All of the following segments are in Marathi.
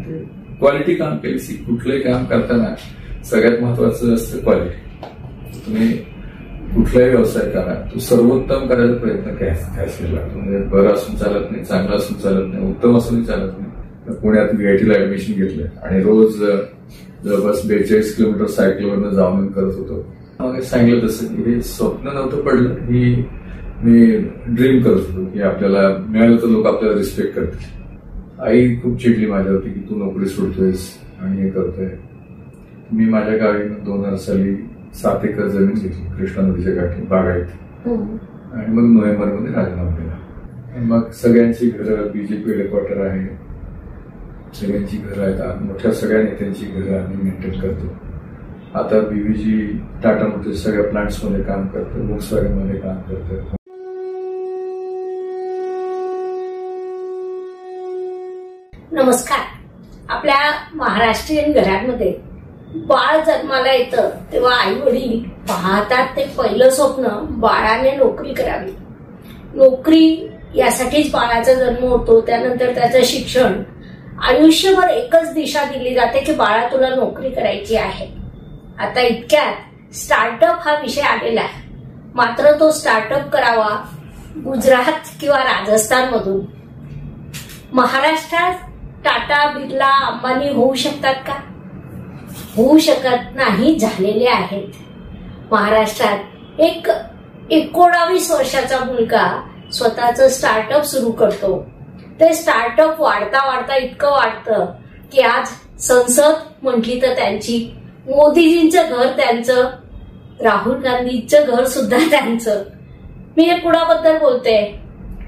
ते क्वालिटी काम केली. कुठलंही काम करताना सगळ्यात महत्वाचं असतं क्वालिटी. तुम्ही कुठलाही व्यवसाय करा तो सर्वोत्तम करायचा प्रयत्न करायला लागतो. म्हणजे बरं असून चालत नाही, चांगलं असून चालत नाही, उत्तम असूनही चालत नाही. पुण्यात VIT ला ऍडमिशन घेतलं आणि रोज जवळपास 42 किलोमीटर सायकलवरनं जाऊन करत होतो. मग सांगितलं तसं की हे स्वप्न नव्हतं पडलं, ही मी ड्रीम करत होतो की आपल्याला मिळालं तर लोक आपल्याला रिस्पेक्ट करतील. आई खूप चिडली माझ्यावरती की तू नोकरी सोडतोयस आणि हे करतोय. मी माझ्या गावी 2000 साली 7 एकर जमीन घेतली कृष्णा नदीच्या काठी बागायत आणि मग नोव्हेंबरमध्ये राजीनामा दिला. मग सगळ्यांची घरं, BJP हेडक्वार्टर आहे, सगळ्यांची घरं आहेत, मोठ्या सगळ्या नेत्यांची घरं आम्ही मेंटेन करतो. आता BVG टाटा मोटर्स सगळ्या प्लांट्समध्ये काम करतं, व्होक्सवॅगनमध्ये काम करतं. नमस्कार. आपल्या महाराष्ट्रीयन घरांमध्ये बाळ जन्माला येतं तेव्हा आई वडील पाहतात ते पहिलं स्वप्न बाळाने नोकरी करावी. नोकरी यासाठीच बाळाचा जन्म होतो. त्यानंतर त्याचं शिक्षण. आयुष्यभर एकच दिशा दिली जाते की बाळा तुला नोकरी करायची आहे. आता इतक्यात स्टार्टअप हा विषय आलेला आहे. मात्र तो स्टार्टअप करावा गुजरात किंवा राजस्थान मधून. महाराष्ट्रात टाटा, बिर्ला, अंबानी होऊ शकतात का? होऊ शकत नाही, झालेले आहेत. महाराष्ट्रात एक 19 वर्षाचा मुलगा स्वतःचं स्टार्टअप सुरू करतो. ते स्टार्टअप वाढता वाढता इतकं वाढतं की आज संसद म्हटली तर त्यांची, मोदीजींचं घर त्यांचं, राहुल गांधींचं घर सुद्धा त्यांचं. मी हे कुणाबद्दल बोलते?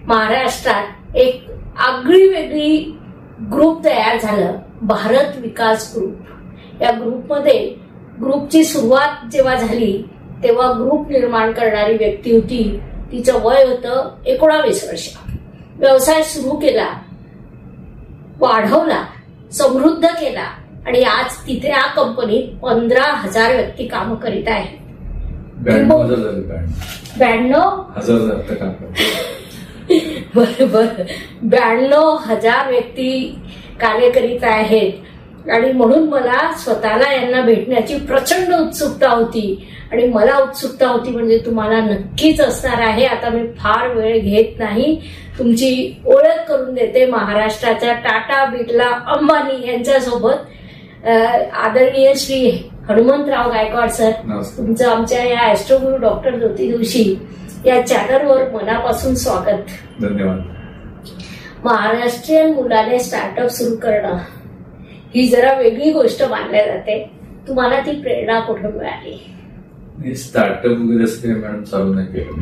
महाराष्ट्रात एक आगळी वेगळी ग्रुप तयार झालं, भारत विकास ग्रुप. या ग्रुपची सुरुवात जेव्हा झाली तेव्हा ग्रुप निर्माण करणारी व्यक्ती होती. तिचं वय होतं 19 वर्ष. व्यवसाय सुरू केला, वाढवला, समृद्ध केला आणि आज तिथे या कंपनीत 15,000 व्यक्ती काम करीत आहेत. 92,000 व्यक्ती कार्य करीत आहेत. आणि म्हणून मला स्वतःला यांना भेटण्याची प्रचंड उत्सुकता होती. आणि मला उत्सुकता होती म्हणजे तुम्हाला नक्कीच असणार आहे. आता मी फार वेळ घेत नाही, तुमची ओळख करून देते महाराष्ट्राच्या टाटा, बिर्ला, अंबानी यांच्यासोबत. आदरणीय श्री हनुमंतराव गायकवाड सर, तुमचं आमच्या या ऍस्ट्रोगुरू डॉक्टर ज्योती जोशी या चॅनलवर मनापासून स्वागत. धन्यवाद. महाराष्ट्रीयन मुलाने स्टार्टअप सुरू करणं ही जरा वेगळी गोष्ट मानली जाते. तुम्हाला ती प्रेरणा कुठून मिळाली? स्टार्टअप वगैरे असं काही मॅडम चालू नाही केलं.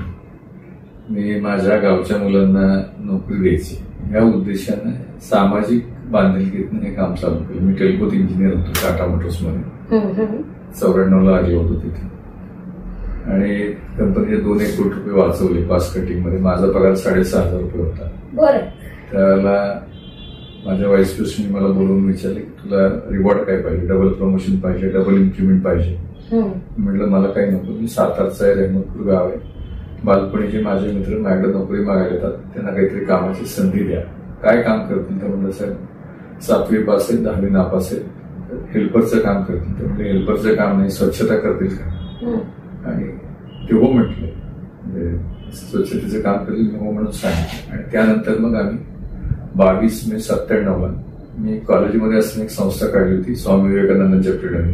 मी माझ्या गावच्या मुलांना नोकरी द्यायची या उद्देशाने सामाजिक बांधिलकीतनं हे काम चालू केलं. मी टेलिकोत इंजिनियर होतो टाटा मोटर्स मध्ये. 94 ला आलो होतो तिथे आणि कंपनीचे 2-1 कोटी रुपये वाचवले कॉस्ट कटिंग मध्ये. माझा पगार 6,500 रुपये होता. त्यावेळेला माझ्या व्हाईस प्रेसिडेंट मला बोलवून विचारले की तुला रिवॉर्ड काय पाहिजे, डबल प्रमोशन पाहिजे, डबल इन्क्रिमेंट पाहिजे? म्हटलं मला काही नको, मी सातारचा आहे, रेहमतपूर गाव आहे. बालपणीचे माझे मित्र माझ्याकडे नोकरी मागायला येतात, त्यांना काहीतरी कामाची संधी द्या. काय काम करतील? तर म्हटलं साहेब 7वी पास आहे, 10वी नापास आहे, हेल्परचं काम करतील. तर म्हणजे हेल्परचं काम नाही, स्वच्छता करतील का? आणि ते हो म्हटले, म्हणजे स्वच्छतेचं काम करतील हो म्हणून सांगितलं. आणि त्यानंतर मग आम्ही 22 मे 97 मी कॉलेजमध्ये असताना एक संस्था काढली होती स्वामी विवेकानंदांच्या पिढ्यांनी.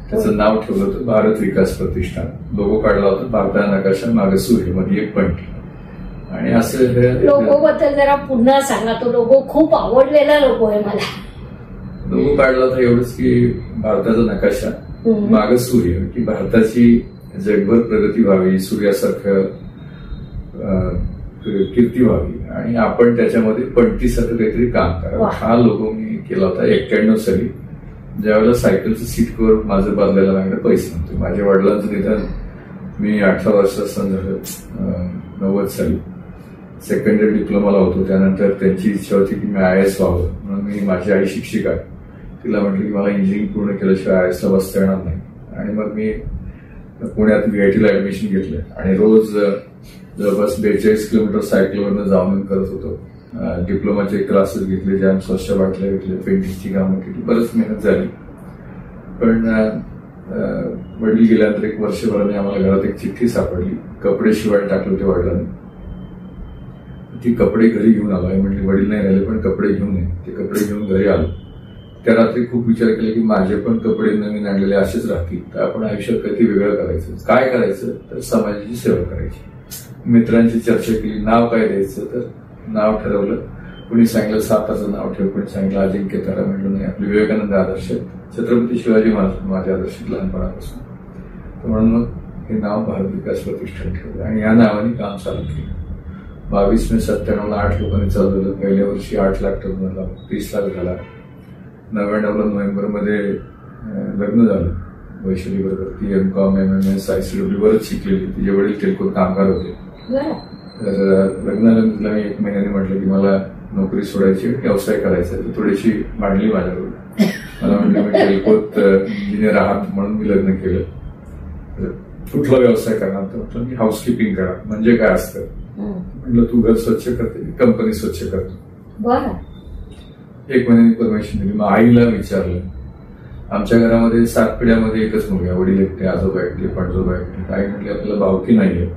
त्याचं नाव ठेवलं होतं भारत विकास प्रतिष्ठान. लोगो काढला होता भारता नकाशा मागे सूर्य मध्ये एक पॉइंट. आणि असं हे लोगो बद्दल जरा पुन्हा सांगा. तो लोगो खूप आवडलेला लोगो आहे मला. लोगो काढला होता एवढंच की भारताचा नकाशा मागे सूर्य, की भारताची जगभर प्रगती व्हावी, सूर्यासारखं कीर्ती व्हावी आणि आपण त्याच्यामध्ये पणतीसारखं काहीतरी काम करावं. हा लोगो मी केला होता 91 साली, ज्यावेळेला सायकलचं सीट कव्हर माझं बदलायला माझ्याकडे पैसे नव्हते. माझ्या वडिलांचं निधन मी 18 वर्ष असताना झालं 90 साली. सेकंडरी डिप्लोमाला होतो. त्यानंतर त्यांची इच्छा होती की मी IAS व्हावं, म्हणून मी, माझी आई शिक्षिका, तिला म्हटलं की मला इंजिनिअरिंग पूर्ण केल्याशिवाय IAS ला बसता येणार नाही. आणि मग मी पुण्यात VIT ला ऍडमिशन घेतलं आणि रोज जवळपास 42 किलोमीटर सायकलवरनं जाऊन करत होतो. डिप्लोमाचे क्लासेस घेतले, जॅम सॉसच्या बाटल्या घेतल्या, पेंटिंगची कामं केली, बरंच मेहनत झाली. पण वडील गेल्यानंतर 1 वर्षभराने आम्हाला घरात एक चिठ्ठी सापडली. कपडे शिवायला टाकले होते वडिलांनी. ती कपडे घरी घेऊन आलो. आई म्हटली वडील नाही राहिले पण कपडे घेऊन ये. ते कपडे घेऊन घरी आलो. त्या रात्री खूप विचार केला की माझे पण कपडे नवीन आणलेले असेच राहतील, तर आपण आयुष्यात कधी वेगळं करायचं. काय करायचं तर समाजाची सेवा करायची. मित्रांची चर्चा केली, नाव काय द्यायचं, तर नाव ठरवलं. कोणी सांगितलं साताचं नाव ठेव, कोणी सांगितलं अजिंक्य तारा. म्हटलं नाही, आपले विवेकानंद आदर्श, छत्रपती शिवाजी महाराज माझे आदर्श लहानपणापासून. म्हणून मग हे नाव भारत विकास प्रतिष्ठान ठेवलं आणि या नावाने काम चालू केलं. 22 मे 97 8 लोकांनी चालवलं. पहिल्या वर्षी 8 लाख टर्न झाला, 30 लाख झाला. 99 नोव्हेंबरमध्ये लग्न झालं वैशाली बरोबर. ती M.Com MMS ICW बरंच शिकलेली. तिचे वडील तेलकोत कामगार होते. तर लग्नानंतर मी 1 महिन्याने म्हटलं की मला नोकरी सोडायची, व्यवसाय करायचा. ती थोडीशी मांडली माझ्यावर. मला म्हटलं मी तेलकोत इंजिनियर आहात म्हणून मी लग्न केलं. कुठला व्यवसाय करणार, तर म्हटलं मी हाऊसकीपिंग करा. म्हणजे काय असतं म्हटलं, तू घर स्वच्छ करते, कंपनी स्वच्छ करतो. 1 महिन्याने परमिशन दिली. मग आईला विचारलं. आमच्या घरामध्ये 7 पिढ्यामध्ये एकच मुलगा, वडील एकटे, आजोबा एकटे, पणजोबा एकटे. आई म्हटली आपल्याला भावकी नाहीये.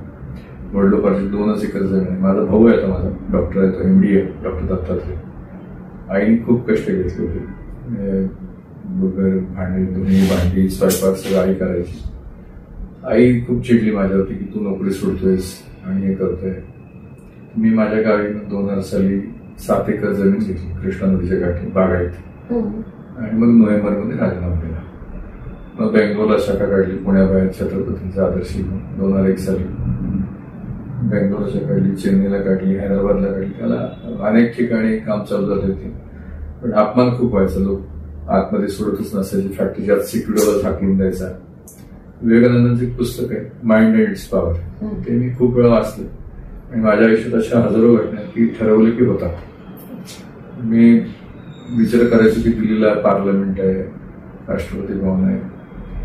वडिलोपार्जित 2च एकर जमीन आहे. माझा भाऊ आहे, माझा डॉक्टर आहे, तो MD आहे, डॉक्टर दत्तात्रय. आईने खूप कष्ट घेतले होते. भांडी, धुणी, भांडी, स्वयंपाक सगळं आई करायची. आई खूप चिडली माझ्यावरती की तू नोकरी सोडतोयस आणि हे करतोय. मी माझ्या गावी 2000 साली 7 एकर जमीन घेतली कृष्णा नदीच्या काठी बागायत. आणि मग नोव्हेंबरमध्ये राजीनामा दिला. मग बेंगलोरला शाखा काढली, पुण्याबाहेर छत्रपतींचा आदर्श 2001 साली. बेंगलोरच्या काढली, चेन्नईला काढली, हैदराबादला काढली. त्याला अनेक ठिकाणी काम चालू झाले होते. पण अपमान खूप व्हायचा. लोक आतमध्ये सोडतच नसायचे. फॅक्टरीच्या सिक्युरिटीला थाकलून द्यायचा. विवेकानंदांचं एक पुस्तक आहे माइंड अँड इट्स पॉवर, ते मी खूप वेळा वाचलं. आणि माझ्या आयुष्यात अशा हजारो घटना की ठरवलं की होता. मी विचार करायचो की दिल्लीला पार्लमेंट आहे, राष्ट्रपती भवन आहे,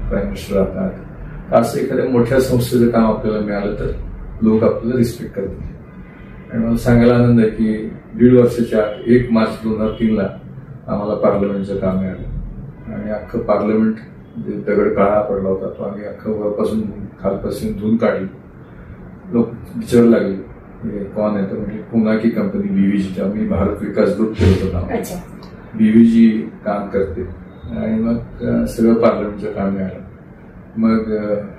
प्राईम मिनिस्टर राहतात. असं एखाद्या मोठ्या संस्थेचं काम आपल्याला मिळालं तर लोक आपल्याला रिस्पेक्ट करतील. आणि मला सांगायला आनंद आहे की 1.5 वर्षाच्या आत 1 मार्च 2003 आम्हाला पार्लमेंटचं काम मिळालं. आणि अख्खं पार्लमेंट दगड काळा पडला होता, तो आम्ही अख्खं वरपासून खालपासून धुवून काढली. लोक विचारू लागले कोण आहे, तर म्हणजे पुन्हा की कंपनी BVG, आम्ही भारत विकास ग्रुप केलं होतं नाव. BVG काम करते. आणि मग सगळं पार्लमेंटचं काम मिळालं. मग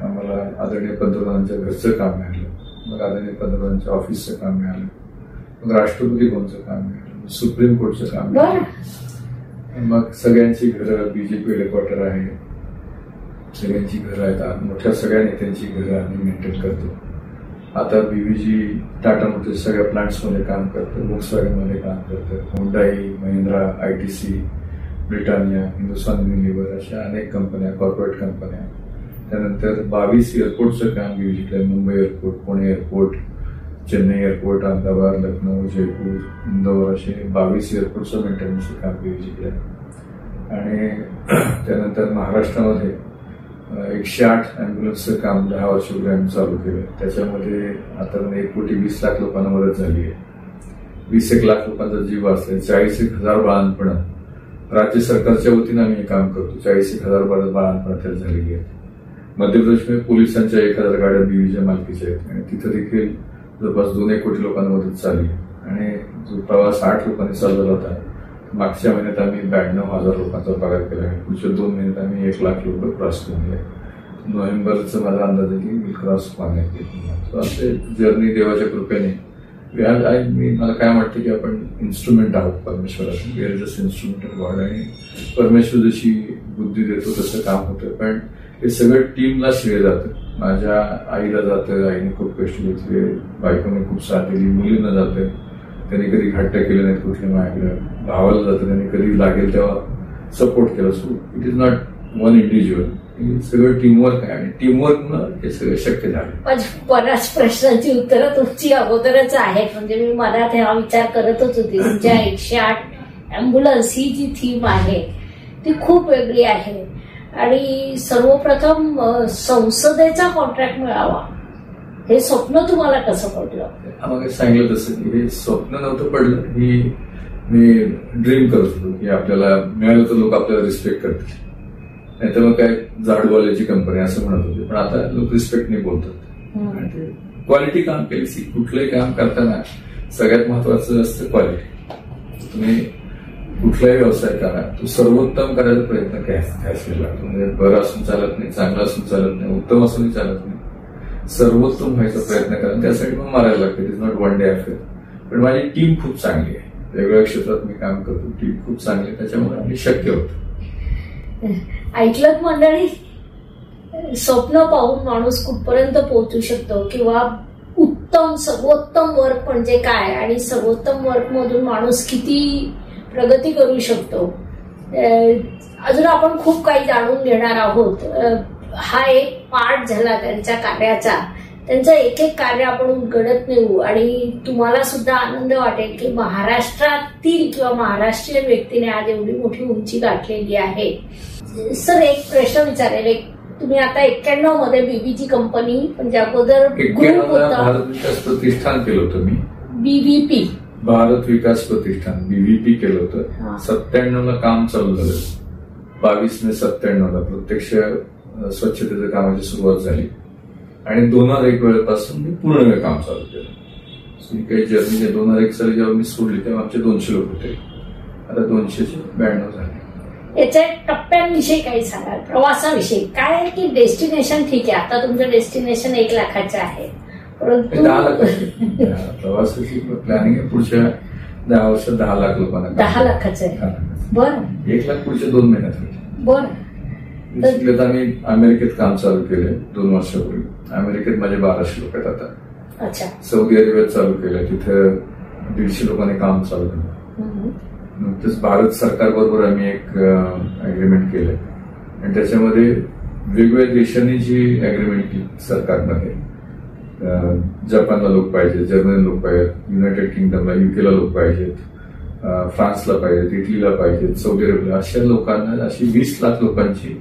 आम्हाला आदरणीय पंतप्रधानांच्या घरचं काम मिळालं. मग आदरणीय पंतप्रधानांच्या ऑफिसचं काम मिळालं. मग राष्ट्रपती भवनचं काम मिळालं. सुप्रीम कोर्टचं काम मिळालं. मग सगळ्यांची घरं, BJP हेडक्वार्टर आहे, सगळ्यांची घरं आहेत. मोठ्या सगळ्या नेत्यांची घरं आम्ही मेंटेन करतो. आता BVG टाटा मोटर्स सगळ्या प्लांट्समध्ये काम करतं, व्होक्सवॅगनमध्ये काम करतं, Hyundai, Mahindra, ITC, Britannia, Hindustan Unilever अशा अनेक कंपन्या, कॉर्पोरेट कंपन्या. त्यानंतर 22 एअरपोर्टचं काम BVGकडे, Mumbai airport, Pune airport, Chennai airport, Ahmedabad, Lucknow, Jaipur, Indore असे 22 एअरपोर्टचं मेंटेनन्सचं काम BVGकडे. आणि त्यानंतर महाराष्ट्रामध्ये 108 अँब्युलन्सचं काम 10 वर्षापूर्वी आम्ही चालू केलं. त्याच्यामध्ये आता 1,20,00,000 लोकांना मदत झाली आहे. 20 लाख लोकांचा जीव वाचलाय. 40,000 बाळंतपणं राज्य सरकारच्या वतीनं आम्ही हे काम करतो. 40,000 बाळंतपणं त्यात झालेली आहेत. मध्य प्रदेशमध्ये पोलिसांच्या 1,000 गाड्या BVG मालकीच्या आहेत. आणि तिथं देखील जवळपास 2-1 कोटी लोकांना मदत झाली. आणि जो प्रवास 8 लोकांनी चालवला होता, मागच्या महिन्यात आम्ही 92,000 लोकांचा पगार केला आहे. पुढच्या 2 महिन्यात आम्ही 1 लाख लोक क्रॉस करून गेले. नोव्हेंबरचं माझा अंदाज आहे की मी क्रॉस पाहण्यात येईल. असे जर्नी देवाच्या कृपेने. मला काय वाटतं की आपण इन्स्ट्रुमेंट आहोत परमेश्वराचं. We are just instrument of God. आणि परमेश्वर जशी बुद्धी देतो तसं काम होतं. पण हे सगळं टीमला श्रेय जातं. माझ्या आईला जातं, आईने खूप कष्ट घेतले, बायकोने खूप साथ दिली, मुलींना जातं, त्यांनी कधी हट्ट केले नाहीत कुठल्या माझ्याकडे, भावाला जातं, त्यांनी कधी लागेल तेव्हा सपोर्ट केला. So it is not one individual, सगळं टीमवर्क आहे. आणि टीमवर्कनं हे सगळं शक्य झालं. बऱ्याच प्रश्नांची उत्तरं तुमची अगोदरच आहेत. म्हणजे मी मनात हा विचार करतच होते. तुमच्या 108 अँब्युलन्स ही जी थीम आहे ती खूप वेगळी आहे. आणि सर्वप्रथम संसदेचा कॉन्ट्रॅक्ट मिळावा हे स्वप्न तुम्हाला कसं पडलं? आम्हाला सांगितलं तसं की हे स्वप्न नव्हतं पडलं, ही मी ड्रीम करत होतो की आपल्याला मिळालं तर लोक आपल्याला रिस्पेक्ट करतील, नाही तर मग काय झाडवाल्याची कंपनी असं म्हणत होते. पण आता लोक रिस्पेक्टने बोलतात आणि ते क्वालिटी काम केली. कुठलंही काम करताना सगळ्यात महत्वाचं असतं क्वालिटी. तुम्ही कुठलाही व्यवसाय करा, तो सर्वोत्तम करायचा प्रयत्न करायला लागतो. म्हणजे बरं असून चालत नाही, चांगलं असून चालत नाही, उत्तम असून चालत नाही, सर्वोत्तम व्हायचा प्रयत्न करा. त्यासाठी मग मारायला लागते. It is not one day affair. पण माझी टीम खूप चांगली आहे, वेगवेगळ्या क्षेत्रात मी काम करतो, टीम खूप चांगली आहे, त्याच्यामुळे आपली शक्य होतं. ऐकलं मंडळी, स्वप्न पाहून माणूस कुठपर्यंत पोहोचू शकतो किंवा उत्तम सर्वोत्तम वर्क म्हणजे काय आणि सर्वोत्तम वर्क मधून माणूस किती प्रगती करू शकतो. अजून आपण खूप काही जाणून घेणार आहोत. हा एक पार्ट झाला त्यांच्या कार्याचा. त्यांचं एक एक कार्य आपण उलगडत नेऊ आणि तुम्हाला सुद्धा आनंद वाटेल की महाराष्ट्रातील किंवा महाराष्ट्रीयन व्यक्तीने आज एवढी मोठी उंची गाठलेली आहे. सर, एक प्रश्न विचारेल. तुम्ही आता 91 मध्ये बीबीची कंपनी म्हणजे अगोदर ग्रुप होता, भारत विकास प्रतिष्ठान केलं होतं मी. बीव्हीपी, भारत विकास प्रतिष्ठान, बीव्हीपी केलं होतं. 97 ला काम चालू झालं. 22 मे 97 ला प्रत्यक्ष स्वच्छतेच्या कामाची सुरुवात झाली आणि 2001 वेळेपासून मी पूर्ण वेळ काम चालू केलं. काही जर्नी 2001 साली जेव्हा मी सोडली तेव्हा आमचे 200 लोक होते, आता 292 झाले. याच्या टप्प्यांविषयी काही सांगाल, प्रवासाविषयी काय आहे की डेस्टिनेशन ठीक आहे, आता तुमचं डेस्टिनेशन 1 लाखाचं आहे, परंतु 10 लाखाची प्रवासाची प्लॅनिंग आहे. पुढच्या 10 वर्षात 10 लाख लोकांना. 10 लाखाचं आहे. बरं. 1 लाख पुढच्या 2 महिन्यात होईल. बरं. आम्ही अमेरिकेत काम चालू केलंय 2 वर्षापूर्वी. अमेरिकेत माझे 1200 लोक आहेत आता. अच्छा. सौदी अरेबियात चालू केलंय, तिथं 150 लोकांनी काम चालू केलं. नुकतंच भारत सरकार बरोबर आम्ही एक अग्रीमेंट केलंय आणि त्याच्यामध्ये वेगवेगळ्या देशांनी जी अग्रीमेंट केली सरकारमध्ये, जपानला लोक पाहिजेत, जर्मनीला लोक पाहिजेत, युनायटेड किंगडमला, युकेला लोक पाहिजेत, फ्रान्सला पाहिजेत, इटलीला पाहिजेत, सौदी अरेबियाला, अशा लोकांना, अशी 20 लाख लोकांची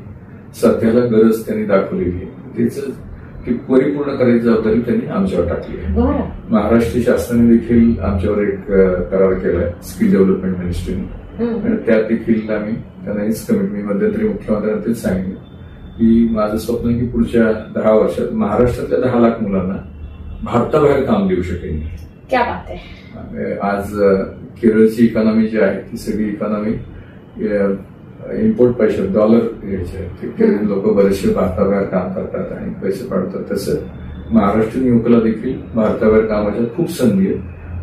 सध्याला गरज त्यांनी दाखवलेली आहे. त्याचं ती परिपूर्ण करायची जबाबदारी त्यांनी आमच्यावर टाकली आहे. महाराष्ट्र शासनाने देखील आमच्यावर एक करार केलाय स्किल डेव्हलपमेंट मिनिस्ट्रीने आणि त्यात देखील आम्ही त्यांना हीच कमिटमेंट मध्यंतरी मुख्यमंत्र्यांना तेच सांगितलं की माझं स्वप्न आहे की पुढच्या 10 वर्षात महाराष्ट्रातल्या 10 लाख मुलांना भारताबाहेर काम देऊ शकेल. क्या बात आहे. आज केरळची इकॉनॉमी जी आहे ती सगळी इकॉनॉमी इम्पोर्ट पैसे डॉलर घ्यायचे. केरळी लोक बरेचसे भारताबाहेर काम करतात आणि पैसे पाडतात. तसं महाराष्ट्रीयन युवकाला देखील भारताबाहेर कामाच्या खूप संधी आहेत,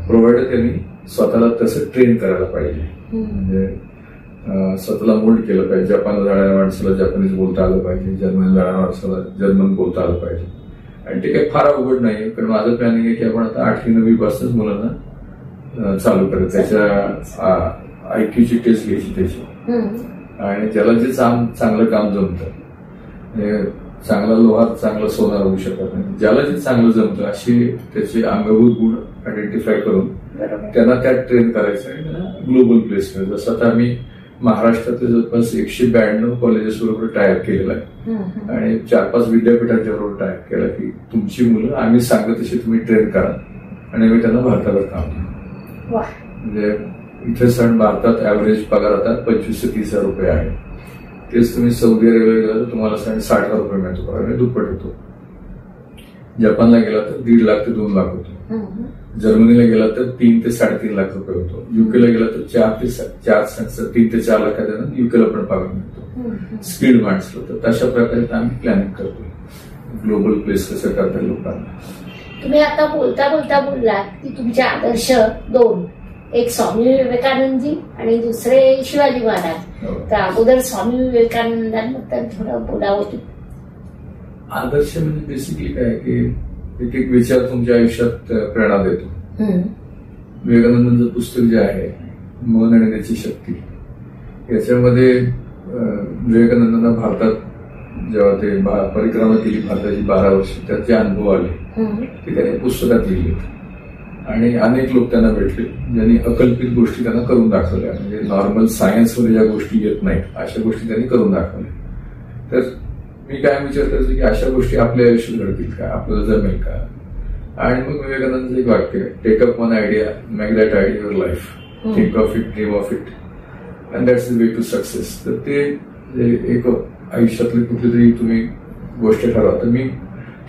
प्रोव्हाइडर त्यांनी स्वतःला तसं ट्रेन करायला पाहिजे. म्हणजे स्वतःला मोल्ड केलं पाहिजे. जपानला जाणाऱ्या माणसाला जपानीज बोलता आलं पाहिजे, जर्मनीला जाणाऱ्या माणसाला जर्मन बोलता आलं पाहिजे. आणि ते काही फार अवघड नाहीये, कारण माझं प्लॅनिंग आहे की आपण आता 8वी 9वी पासूनच मुलांना चालू करत, त्याच्या IQ ची टेस्ट घ्यायची त्याची, आणि त्याला जे चांगलं काम जमतं, चांगला लोहार चांगलं सोनार होऊ शकत नाही, ज्याला जे चांगलं जमतं असे त्याचे अंगभूत गुण आयडेंटिफाय करून त्यांना त्यात ट्रेन करायचं आहे, त्यांना ग्लोबल प्लेस करायचं. जसं आता आम्ही महाराष्ट्रातले जवळपास 192 कॉलेजेस बरोबर टायअप केलेला आहे आणि 4-5 विद्यापीठांच्या बरोबर टायअप केला की तुमची मुलं आम्ही सांगत तशी तुम्ही ट्रेन करा आणि मी त्यांना भारतावर काम देऊ. म्हणजे इथे सण भारतात ऍव्हरेज पगार आता 25 ते 30 हजार रुपये आहे. तेच तुम्ही सौदी अरेबियाला गेला तर तुम्हाला 60,000 रुपये मिळतो पगार, दुप्पट होतो. जपानला गेला तर 1.5 लाख ते 2 लाख होतो. जर्मनीला गेला तर 3 ते 3.5 लाख रुपये होतो. युकेला गेला तर 3 ते 4 लाखात युकेला पण पगार मिळतो स्किल्ड माणसं. तर तशा प्रकारे आम्ही प्लॅनिंग करतो ग्लोबल प्लेस कसं करतात लोकांना. तुम्ही आता बोलता बोलता बोललात की तुमचे आदर्श 2, एक स्वामी विवेकानंदजी आणि दुसरे शिवाजी महाराज. तर अगोदर स्वामी विवेकानंदांबद्दल थोडं बोलावं. आदर्श म्हणजे बेसिकली काय की एक एक विचार तुमच्या आयुष्यात प्रेरणा देतो. विवेकानंदांचं पुस्तक जे आहे मन आणि त्याची शक्ती, याच्यामध्ये विवेकानंदांना भारतात जेव्हा ते परिक्रमा केली भारताची 12 वर्ष, त्याचे अनुभव आले ते त्याने पुस्तकात लिहिले आणि अनेक लोक त्यांना भेटले ज्यांनी अकल्पित गोष्टी त्यांना करून दाखवल्या. म्हणजे नॉर्मल सायन्समध्ये ज्या गोष्टी येत नाहीत अशा गोष्टी त्यांनी करून दाखवल्या. तर मी काय विचार करायचो की अशा गोष्टी आपल्या आयुष्यात घडतील का, आपल्याला जमेल का. आणि मग विवेकानंदचं एक वाक्य, take up one idea, make that idea your life, think of it, dream of it, and that's the way to success. तर ते एक आयुष्यातली कुठली तरी तुम्ही गोष्ट ठरवा. तर मी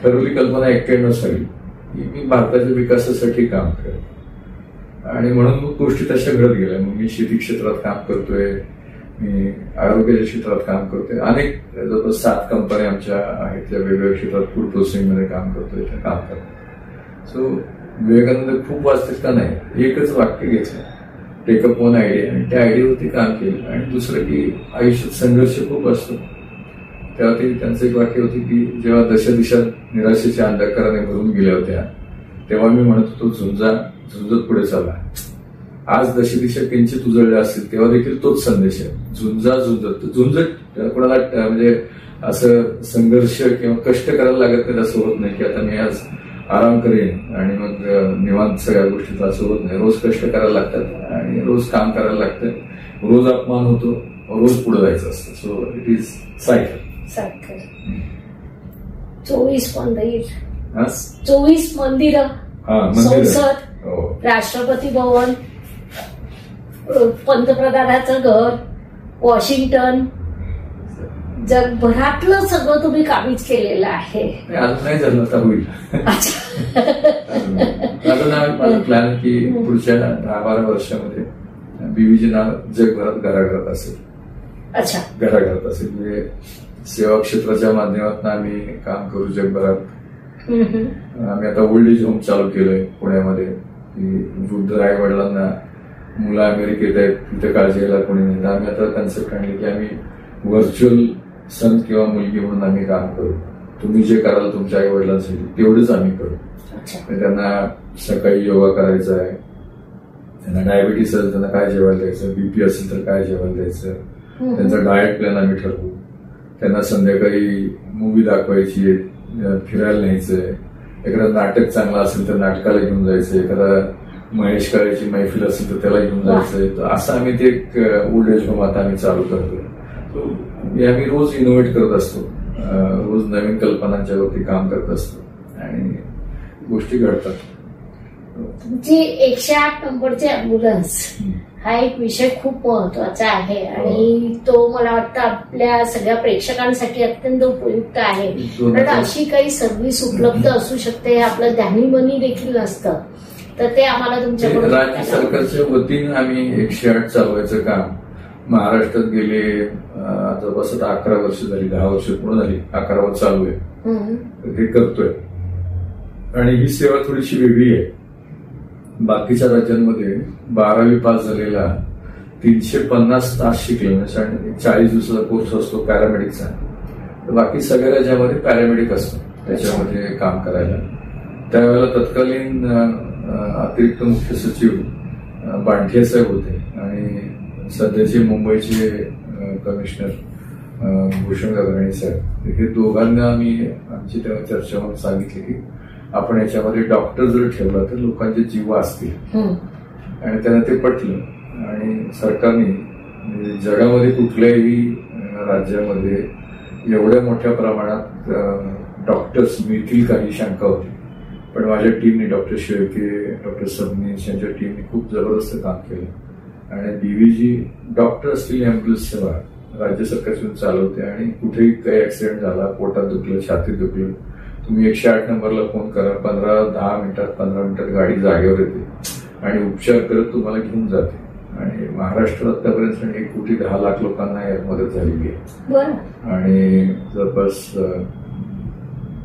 ठरवली कल्पना 91 साली की मी भारताच्या विकासासाठी काम करेन, आणि म्हणून मग गोष्टी तशा घडत गेल्या. मग मी शेती क्षेत्रात काम करतोय, मी आरोग्याच्या क्षेत्रात काम करतोय, अनेक जवळपास 7 कंपन्या आमच्या आहेत त्या वेगवेगळ्या क्षेत्रात फूड प्रोसेसिंग मध्ये काम करतोय, त्या काम करतोय. सो विवेकानंद खूप वाचतात का नाही, एकच वाक्य घेतलं, टेक अप वन आयडिया, आणि त्या आयडियावरती काम केलं. आणि दुसरं की आयुष्यात संघर्ष खूप असतो. तेव्हा ते त्यांचं एक वाक्य होती की जेव्हा दशदिशा निराशेच्या अंधकाराने भरून गेल्या होत्या, तेव्हा मी म्हणत होतो झुंजत पुढे चाला. आज दशदिशा किंचित उजळल्या असतील तेव्हा देखील तोच संदेश आहे, झुंजत कोणाला म्हणजे असं संघर्ष किंवा कष्ट करायला लागत नाही असं होत नाही की आता मी आज आराम करेन आणि मग निवांत सगळ्या गोष्टीचा असं होत नाही. रोज कष्ट करायला लागतात आणि रोज काम करायला लागतं, रोज अपमान होतो, रोज पुढे जायचं असतं. So it is cycle. 24 मंदिर, संसद, राष्ट्रपती भवन, पंतप्रधानाचं घर, वॉशिंग्टन, जगभरातलं सगळं तुम्ही कामीच केलेलं आहे. अजून नाही झालं, आता होईल. अजून माझा प्लॅन की पुढच्या 10-12 वर्षामध्ये बीव्हीचे नाव जगभरात घराघरात असेल. अच्छा, घराघरात असेल म्हणजे सेवा क्षेत्राच्या माध्यमातून आम्ही काम करू जगभरात. आम्ही आता ओल्ड एज होम चालू केलंय पुण्यामध्ये, की वृद्ध आई वडिलांना मुलं अमेरिकेत आहेत, तिथे काळजी घ्यायला कोणी नाही, तर आम्ही आता कन्सेप्ट आणले की आम्ही व्हर्च्युअल सन किंवा मुलगी म्हणून आम्ही काम करू. तुम्ही जे कराल तुमच्या आई वडिलांसाठी तेवढंच आम्ही करू. त्यांना सकाळी योगा करायचा आहे, त्यांना डायबिटीस असेल त्यांना काय जेवायला द्यायचं, बीपी असेल तर काय जेवायला द्यायचं, त्यांचा डाएट प्लॅन आम्ही ठरवू. त्यांना संध्याकाळी मूवी दाखवायची, फिरायला न्यायचंय, एखादं नाटक चांगलं असेल तर नाटकाला घेऊन जायचं, एखादा महेश काळेची मैफिल असेल तर त्याला घेऊन जायचंय. तर असं आम्ही ते एक ओल्ड एज होम आता आम्ही चालू करतोय. आम्ही रोज इनोव्हेट करत असतो, रोज नवीन कल्पनांच्या वरती काम करत असतो आणि गोष्टी घडतात. तुमची 108 नंबरचे अँब्युलन्स हा एक विषय खूप महत्वाचा आहे आणि तो मला वाटतं आपल्या सगळ्या प्रेक्षकांसाठी अत्यंत उपयुक्त आहे. कारण अशी काही सर्व्हिस उपलब्ध असू शकते हे आपलं ध्यानीमनी देखील नसतं, तर ते आम्हाला तुमच्याकडून राज्य सरकारच्या वतीने आम्ही 108 चालवायचं काम महाराष्ट्रात गेले जवळपास 11 वर्ष झाली, 10 वर्ष पूर्ण झाली, 11वर चालू आहे, हे करतोय. आणि ही सेवा थोडीशी वेगळी आहे. बाकीच्या राज्यांमध्ये 12वी पास झालेला 350 तास शिकले आणि 40 दिवसाचा कोर्स असतो पॅरामेडिकचा. तर बाकी सगळ्या राज्यामध्ये पॅरामेडिक असतो त्याच्यामध्ये काम करायला. त्यावेळेला तत्कालीन अतिरिक्त मुख्य सचिव बांठे साहेब होते आणि सध्याचे मुंबईचे कमिशनर भूषण गगराणी साहेब, हे दोघांना आम्ही आमची तेव्हा चर्चेमध्ये सांगितली की आपण याच्यामध्ये डॉक्टर जर ठेवला तर लोकांचे जीव वाचतील, आणि त्यांना ते पटलं. आणि सरकारने जगामध्ये कुठल्याही राज्यामध्ये एवढ्या मोठ्या प्रमाणात डॉक्टर्स मिळतील का ही शंका होती. पण माझ्या टीमने, डॉक्टर शेळके, डॉक्टर सबनीस यांच्या टीमने खूप जबरदस्त काम केलं आणि बीव्हीजी डॉक्टर असलेली अँब्युलन्स सेवा राज्य सरकारकडून चालवते. आणि कुठेही काही ऍक्सिडेंट झाला, पोटात दुखलं, छातीत दुखलं, तुम्ही 108 नंबरला फोन करा, 15 मिनिटात गाडी जागेवर येते आणि उपचार करत तुम्हाला घेऊन जाते. आणि महाराष्ट्रात आतापर्यंत 1,10,00,000 लोकांना यात मदत झालेली आहे आणि जवळपास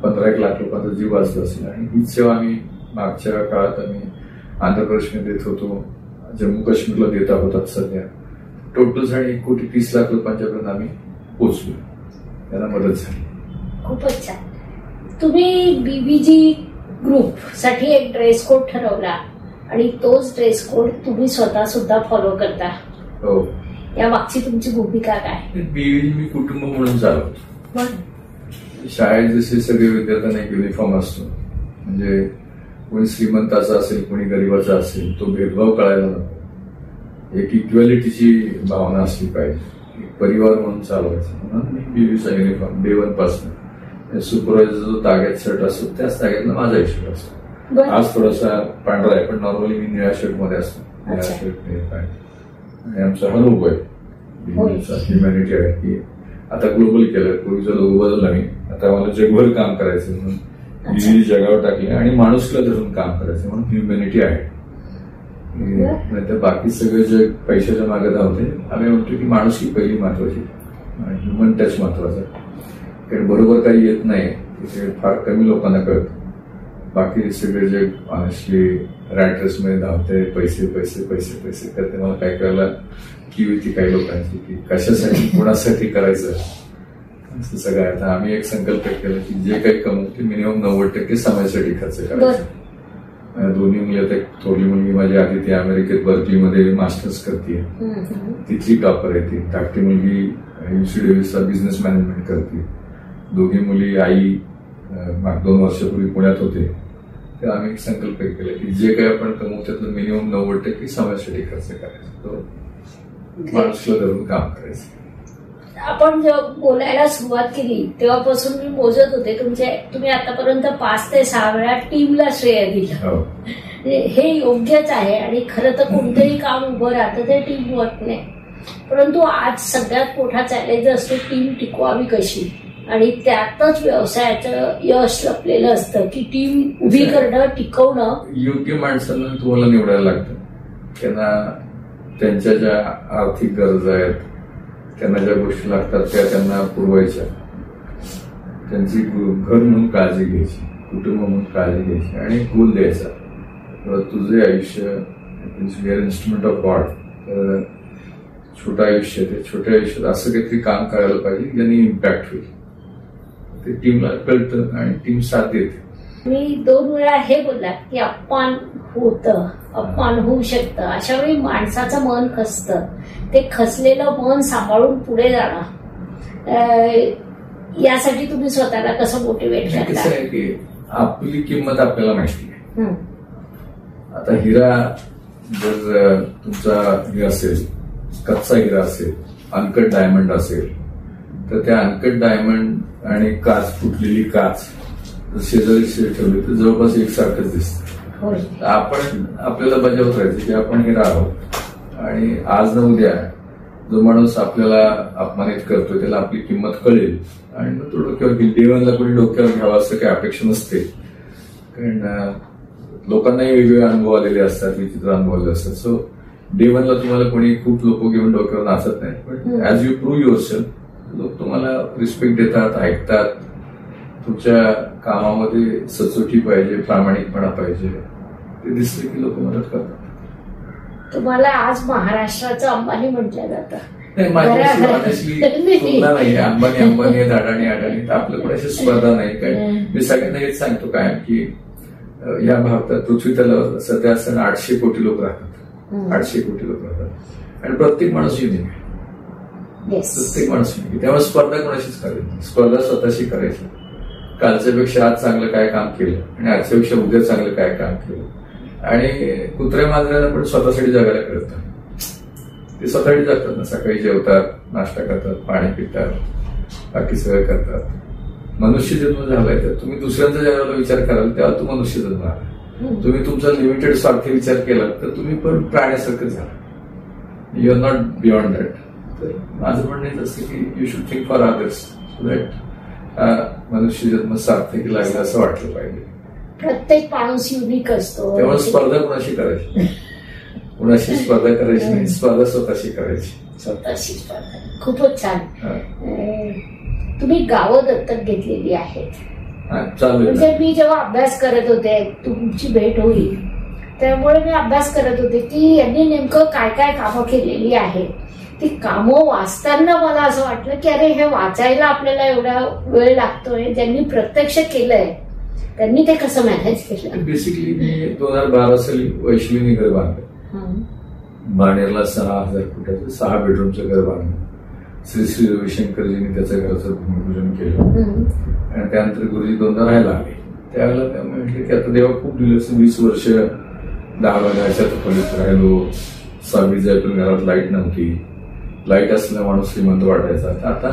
15 लाख लोकांचा जीव वाचला असेल. आणि हीच सेवा आम्ही मागच्या काळात आम्ही आंध्र प्रदेशमध्ये देत होतो, जम्मू काश्मीरला देत आहोत. आता सध्या टोटल 1,30,00,000 लोकांच्यापर्यंत आम्ही पोहोचलो, त्यांना मदत झाली. खूपच छान. तुम्ही बीव्हीजी ग्रुप साठी एक ड्रेस कोड ठरवला आणि तोच ड्रेस कोड तुम्ही स्वतः सुद्धा फॉलो करता. हो. या मागची तुमची भूमिका काय? बीव्हीजी मी कुटुंब म्हणून चालवतो. शाळेत जसे सगळे विद्यार्थ्यांना एक युनिफॉर्म असतो, म्हणजे कोणी श्रीमंताचा असेल कोणी गरीबाचा असेल, तो भेदभाव कळायला नको. एक इक्वॅलिटीची भावना असली पाहिजे, एक परिवार म्हणून चालवायचं. म्हणून मी बीव्हीचा युनिफॉर्म डे 1 पासून सुपरवायझर जो ताग्यात शर्ट असतो त्याच ताग्यातला माझाही शर्ट असतो. बरं. आज थोडासा पांढरा आहे, पण नॉर्मली मी निळ्या शर्ट मध्ये असतो. निळ्या अच्छा. शर्ट निळ्या पॅन्ट. आणि आमचा हा लोगो होय. आहे, ह्युमॅनिटी आहे की आता ग्लोबल केलं. पूर्वीचा लोगो बदलला मी, आता मला जगभर काम करायचं म्हणून विविध जगावर टाकले आणि माणूसला धरून काम करायचं म्हणून ह्युमॅनिटी आहे. नाही तर बाकी सगळे जग पैशाच्या मागे धावते. आम्ही म्हणतो की माणूस ही पहिली महत्वाची, ह्युमन टच महत्वाचा. कारण बरोबर काही येत नाही, तिथे फार कमी लोकांना कळतं. बाकी सगळे जग ऑनेस्टली रॅट रेस मध्ये धावते, पैसे पैसे पैसे पैसे करते. मला काय कळलं की होती काही लोकांची की कशासाठी कोणासाठी करायचं असं सगळं. आता आम्ही एक संकल्प केला की जे काही कमवू ते मिनिमम 90% समाजासाठी खर्च करायचं. दोन्ही मुली, आता थोरली मुलगी माझी आधी ती अमेरिकेत बर्कलीमध्ये मास्टर्स करते, तिथली टॉपर आहे ती. धाकटी मुलगी युसी बिझनेस मॅनेजमेंट करते. दोघी मुली आई 2 वर्षापूर्वी पुण्यात होते. तर आम्ही एक संकल्प केला की जे काही आपण कमवू त्यातलं मिनिमम 90% समाजासाठी खर्च करायचा, तो माणसाला धरून काम करायचं. आपण जेव्हा बोलायला सुरुवात केली तेव्हापासून मी मोजत होते तुम्ही आतापर्यंत 5 ते 6 वेळा टीमला श्रेय दिलं. हे योग्यच आहे आणि खरं तर कोणतंही काम उभं राहतं ते टीम वर्कने. परंतु आज सगळ्यात मोठा चॅलेंज असतो टीम टिकवावी कशी, आणि त्यातच व्यवसायाचं यश लपलेलं असतं की टीम उभी करणं, टिकवणं. योग्य माणसांना तुम्हाला निवडायला लागतं. त्यांना त्यांच्या ज्या आर्थिक गरजा आहेत, त्यांना ज्या गोष्टी लागतात त्या त्यांना पुरवायच्या. त्यांची घर म्हणून काळजी घ्यायची, कुटुंब म्हणून काळजी घ्यायची आणि गोल द्यायचा. तुझे आयुष्य इन्स्ट्रुमेंट ऑफ गॉड. तर छोटं आयुष्य, ते छोट्या आयुष्यात असं काहीतरी काम करायला पाहिजे ज्यांनी इम्पॅक्ट होईल. ते टीमला कळतं आणि टीम साथ देते. मी 2 वेळा हे बोललात की अपमान होतं, अपमान होऊ शकतं. अशा वेळी माणसाचं मन खचतं. ते खचलेलं मन सांभाळून पुढे जाणं, यासाठी तुम्ही स्वतःला कसं मोटिवेट करता? कसं आहे की आपली किंमत आपल्याला माहिती आहे. आता हिरा जर तुमचा हे असेल, कच्चा हिरा असेल, अनकट डायमंड असेल, तर त्या अनकट डायमंड आणि काच, फुटलेली काच शेजारी ठेवली तर जवळपास एकसारखंच दिसतं. आपण आपल्याला बजावत राहायचं की आपण हिरा आहोत आणि आज न उद्या जो माणूस आपल्याला अपमानित करतोय त्याला आपली किंमत कळेल आणि मग तो डोक्यावर घेईल. देवांना कोणी डोक्यावर घ्यावं असं काही अपेक्षा नसते, कारण लोकांनाही वेगवेगळे अनुभव आलेले असतात, विचित्र अनुभव आलेले असतात. सो देवांना तुम्हाला कोणी खूप लोक घेऊन डोक्यावर नाचत नाही, पण as you prove your self लोक तुम्हाला रिस्पेक्ट देतात, ऐकतात. तुमच्या कामामध्ये सचोटी पाहिजे, प्रामाणिकपणा पाहिजे, ते दिसले की लोक मदत करतात. तुम्हाला आज महाराष्ट्राचं अंबानी म्हटलं जातं. नाही, माझ्याशी ऑनेस्टली तुलना नाही. अंबानी आहेत, अडाणी. आपलं पण अशी स्पर्धा नाही. कारण मी सगळ्यांना हेच सांगतो काय की या भारतात पृथ्वी तलावर सध्या असताना 800 कोटी लोक राहतात. 800 कोटी लोक राहतात आणि प्रत्येक माणूस युनिक आहे. प्रत्येक माणूस युनिक. त्यामुळे स्पर्धा कोणाशीच करायची, स्पर्धा स्वतःशी करायची. कालच्यापेक्षा आज चांगलं काय काम केलं आणि आजच्यापेक्षा उद्या चांगलं काय काम केलं. आणि कुत्र्या मांजरांना पण स्वतःसाठी जगायला कळतं. ते स्वतःसाठी जगतात ना. सकाळी जेवतात, नाश्ता करतात, पाणी पितात, बाकी सगळं करतात. मनुष्य जन्म झालाय तर तुम्ही दुसऱ्यांचा जगाला विचार कराल तेव्हा तू मनुष्य जन्म आला. तुम्ही तुमचा लिमिटेड स्वार्थी विचार केला तर तुम्ही पण प्राण्यासारखं झाला. You are not beyond that. तर माझं म्हणणं असतं की you should think for others so that मनुष्य जन्म सार्थक लागला असं वाटलं पाहिजे. प्रत्येक माणूस युनिक असतो. त्यामुळे स्पर्धा कोणाशी करायची, कोणाशी स्पर्धा करायची नाही. स्पर्धा स्वतःशी करायची. स्वतःशी स्पर्धा. खूपच छान. तुम्ही गावं दत्तक घेतलेली आहेत. म्हणजे मी जेव्हा अभ्यास करत होते, तुमची भेट होईल त्यामुळे मी अभ्यास करत होते की यांनी नेमकं काय काय कामं केलेली आहेत. ती कामं वाचताना मला असं वाटलं की अरे हे वाचायला आपल्याला एवढा वेळ लागतोय. ज्यांनी प्रत्यक्ष केलंय त्यांनी ते कसं मॅनेज केलं? बेसिकली मी 2012 साली वैश्विनी घर बांधलं. बाणेरला 6000 फुटाचं 6 बेडरूमचं घर बांधलं. श्री श्री रविशंकरजींनी त्याचं घराचं भूमिपूजन केलं आणि त्यानंतर गुरुजी 2दा राहायला आले. त्यावेळेला म्हटलं की आता देवा खूप दिवस 20 वर्ष 10 घराच्या खोलीत राहिलो. 6 जायपर्यंत घरात लाईट नव्हती. लाईट असलेला माणूस श्रीमंत वाटायचा. आता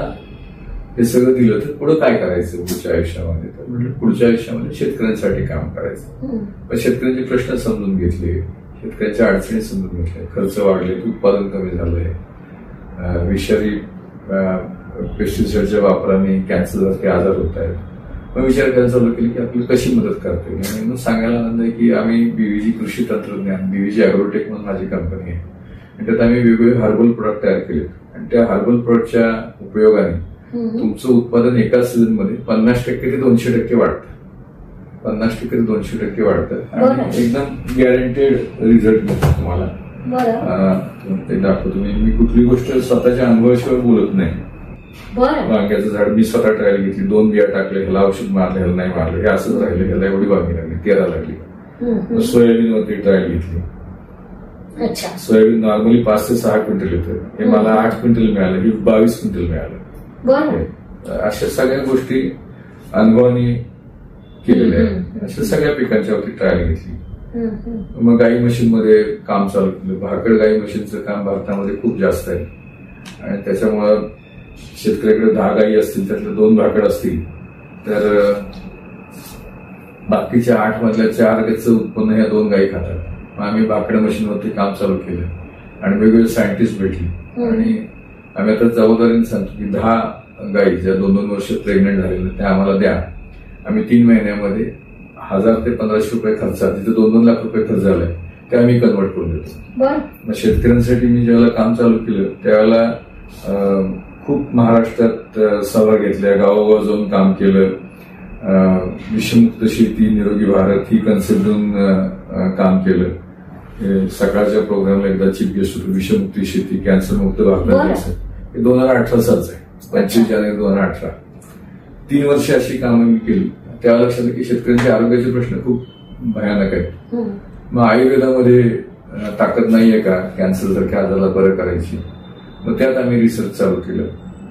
हे सगळं दिलं तर पुढे काय करायचं पुढच्या आयुष्यामध्ये. तर म्हटलं पुढच्या आयुष्यामध्ये शेतकऱ्यांसाठी काम करायचं. पण शेतकऱ्यांचे प्रश्न समजून घेतले, शेतकऱ्यांच्या अडचणी समजून घेतल्या. खर्च वाढले, उत्पादन कमी झालंय, विषारी पेस्टिसाइडच्या वापराने कॅन्सरसारखे आजार होत आहेत. मग विचार करायला चालू केली की आपली कशी मदत करता येईल. आणि मग सांगायला आनंद आहे की आम्ही बीव्हीजी कृषी तंत्रज्ञान, बीव्हीजी अॅग्रोटेक म्हणून माझी कंपनी आहे, आणि त्यात आम्ही वेगवेगळे हर्बल प्रोडक्ट तयार केले. आणि त्या हर्बल प्रोडक्टच्या उपयोगाने तुमचं उत्पादन एका सीझन मध्ये 50% ते 200% वाढतं. 50% ते 200% वाढतं आणि एकदम गॅरंटेड रिझल्ट मिळतो तुम्हाला. ते दाखवतो मी कुठली गोष्ट स्वतःच्या अनुभवाशिवाय बोलत नाही. वांग्याचं झाड मी स्वतः ट्रायल घेतली, 2 बिया टाकले, ह्याला औषध मारलं, ह्याला नाही मारलं, हे असंच राहिलं, ह्याला एवढी वांगी लागली, 13 लागली. सोयाबीन वरती ट्रायल घेतली. सोयाबीन नॉर्मली 5 ते 6 क्विंटल येतं, हे मला 8 क्विंटल मिळालं, हे 22 क्विंटल मिळालं. अशा सगळ्या गोष्टी अनुभवाने केलेल्या आहेत. अशा सगळ्या पिकांच्या वरती ट्रायल घेतली. मग गाई मशीन मध्ये काम चालू केलं. भाकड गाई मशीनचं काम भारतामध्ये खूप जास्त आहे आणि त्याच्यामुळं शेतकऱ्याकडे 10 गायी असतील, त्यातल्या 2 भाकड असतील तर बाकीच्या 8 मधल्या 4 गायीचं उत्पन्न ह्या 2 गायी खातात. मग आम्ही भाकड मशीनवरती काम चालू केलं आणि वेगवेगळे सायंटिस्ट भेटले आणि आम्ही आता जबाबदारीने सांगतो की 10 गायी ज्या 2-2 वर्ष प्रेग्नेंट झालेल्या त्या आम्हाला द्या. आम्ही 3 महिन्यामध्ये 1000 ते 1500 रुपये खर्चात, जिथे 2-2 लाख रुपये खर्च झालाय ते आम्ही कन्वर्ट करून देतो. मग शेतकऱ्यांसाठी मी ज्यावेळेला काम चालू केलं त्यावेळेला खूप महाराष्ट्रात सभा घेतल्या, गावागाव जाऊन काम केलं. विषमुक्त शेती, निरोगी भारत ही कन्सेप्ट घेऊन काम केलं. सकाळच्या प्रोग्रामला एकदा चीफ गेस्ट होतो, विषमुक्ती शेती, कॅन्सरमुक्त भारत. हे 2018 सालचं आहे, 25 जानेवारी 2018. 3 वर्ष अशी कामं मी केली. तेव्हा लक्षात आलं की शेतकऱ्यांचे आरोग्याचे प्रश्न खूप भयानक आहेत. मग आयुर्वेदामध्ये ताकद नाहीये का कॅन्सर सारख्या आजाराला बरं करायची. मग त्यात आम्ही रिसर्च चालू केलं.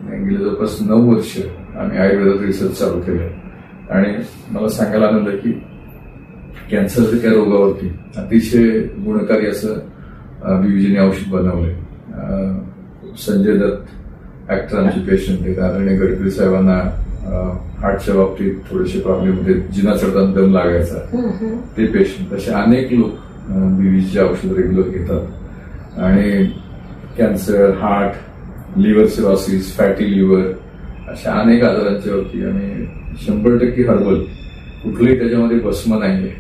गेले जवळपास 9 वर्ष आम्ही आयुर्वेदात रिसर्च चालू केलं आणि मला सांगायला आनंद आहे की कॅन्सर सारख्या रोगावरती अतिशय गुणकारी असं बीव्हीजीने औषध बनवलंय. संजय दत्त ऍक्टर आमचे पेशंट आहेत. आदरणीय गडकरी साहेबांना हार्टच्या बाबतीत थोडेसे प्रॉब्लेम होते, जिना चढताना दम लागायचा, ते पेशंट. असे अनेक लोक बीव्हीजीचे औषध रेग्युलर घेतात आणि cancer, heart, liver cirrhosis, fatty liver अशा अनेक आजारांच्या वरती आम्ही 100% हर्बल, कुठलंही त्याच्यामध्ये भस्म नाहीये